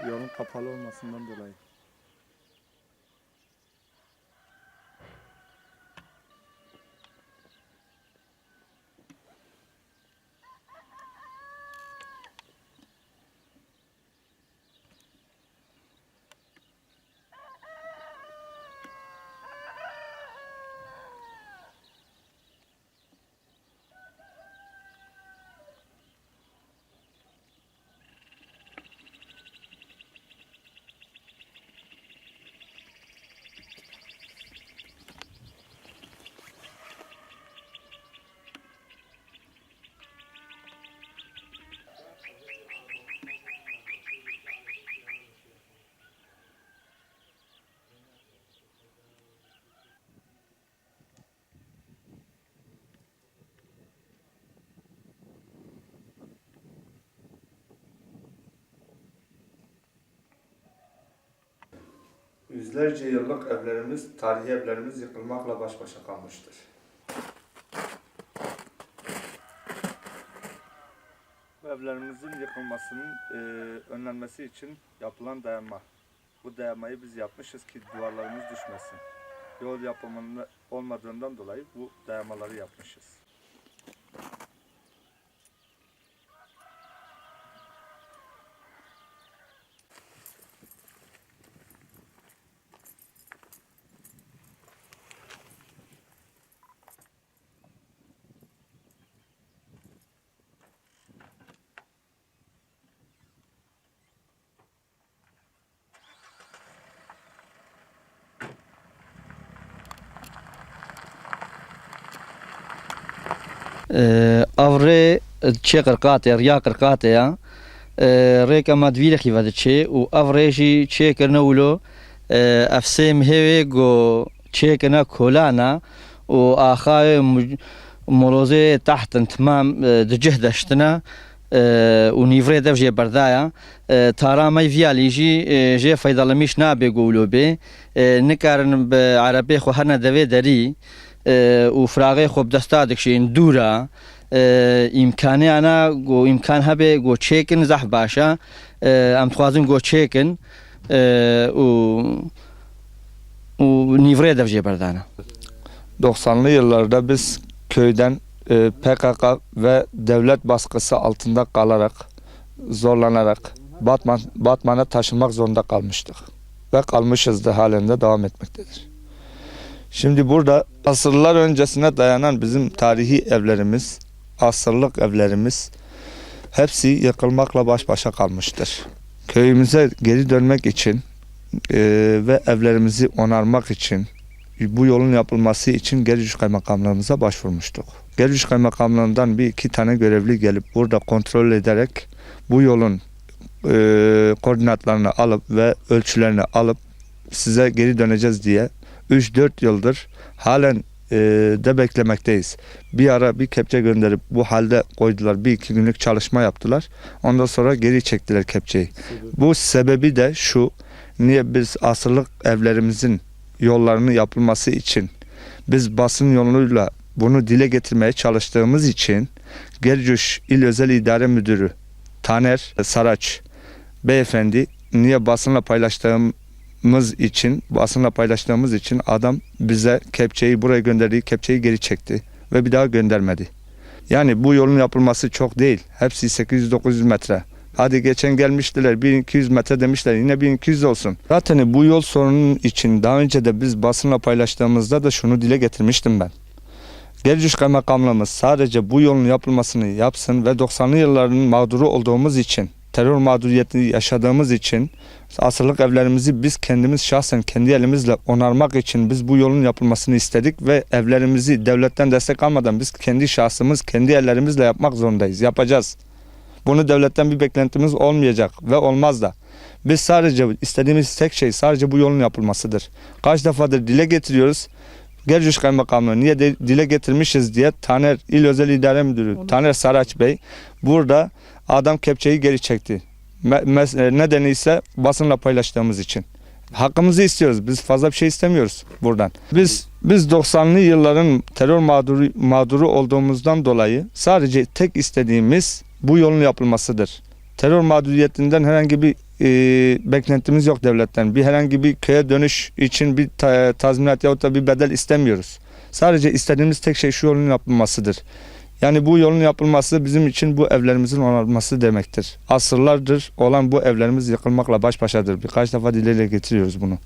Yolun kapalı olmasından dolayı. Yüzlerce yıllık evlerimiz, tarihi evlerimiz yıkılmakla baş başa kalmıştır. Bu evlerimizin yıkılmasının önlenmesi için yapılan dayanma. Bu dayanmayı biz yapmışız ki duvarlarımız düşmesin. Yol yapımında olmadığından dolayı bu dayanmaları yapmışız. Avre çe qirqate riya qirqate ya rêka me divî lexî vediçe û ev rê jî çêkirine wilo ev sê mihêvê got çêkirine kolana û axayê molozê tehtin timam di cih deştine û nîvrê dev jê berdaya taramey viyalî jî jê feydalemîş nabe got wilo bê nikarin bi erebê xwe hene devê derî و فراغی خوب دستا دکشین دورا امکانی انا گو امکان هبه گو چیکن زح باشا ام توازن گو چیکن و nivre devce berdana. 90'lı yıllarda biz köyden PKK ve devlet baskısı altında kalarak, zorlanarak Batman'a taşınmak zorunda kalmıştık. Ve kalmışız da halen de devam etmektedir. Şimdi burada asırlar öncesine dayanan bizim tarihi evlerimiz, asırlık evlerimiz hepsi yıkılmakla baş başa kalmıştır. Köyümüze geri dönmek için ve evlerimizi onarmak için bu yolun yapılması için Gercüş Kaymakamlığımıza başvurmuştuk. Gercüş Kaymakamlığından bir iki tane görevli gelip burada kontrol ederek bu yolun koordinatlarını alıp ve ölçülerini alıp size geri döneceğiz diye 3-4 yıldır halen de beklemekteyiz. Bir ara bir kepçe gönderip bu halde koydular. Bir iki günlük çalışma yaptılar. Ondan sonra geri çektiler kepçeyi. Bu sebebi de şu. Niye biz asırlık evlerimizin yollarının yapılması için biz basın yoluyla bunu dile getirmeye çalıştığımız için Gercüş İl Özel İdare Müdürü Taner Saraç beyefendi niye basınla paylaştığımız için adam bize kepçeyi buraya gönderdiği kepçeyi geri çekti ve bir daha göndermedi. Yani bu yolun yapılması çok değil. Hepsi 800-900 metre. Hadi geçen gelmiştiler 1200 metre demişler, yine 1200 olsun. Zaten bu yol sorunun için daha önce de biz basınla paylaştığımızda da şunu dile getirmiştim ben. Gercüş Kaymakamlığımız sadece bu yolun yapılmasını yapsın ve 90'lı yılların mağduru olduğumuz için terör mağduriyeti yaşadığımız için asırlık evlerimizi biz kendimiz şahsen kendi elimizle onarmak için biz bu yolun yapılmasını istedik ve evlerimizi devletten destek almadan biz kendi şahsımız, kendi ellerimizle yapmak zorundayız. Yapacağız. Bunu devletten bir beklentimiz olmayacak ve olmaz da. Biz sadece istediğimiz tek şey sadece bu yolun yapılmasıdır. Kaç defadır dile getiriyoruz. Gercüş Kaymakamlığı niye dile getirmişiz diye Taner İl Özel İdare Müdürü Taner Saraç Bey burada adam kepçeyi geri çekti. Nedeni ise basınla paylaştığımız için. Hakkımızı istiyoruz. Biz fazla bir şey istemiyoruz buradan. Biz 90'lı yılların terör mağduru olduğumuzdan dolayı sadece tek istediğimiz bu yolun yapılmasıdır. Terör mağduriyetinden herhangi bir beklentimiz yok devletten. Herhangi bir köye dönüş için bir tazminat yahut da bir bedel istemiyoruz. Sadece istediğimiz tek şey şu yolun yapılmasıdır. Yani bu yolun yapılması bizim için bu evlerimizin onarılması demektir. Asırlardır olan bu evlerimiz yıkılmakla baş başadır. Birkaç defa dile getiriyoruz bunu.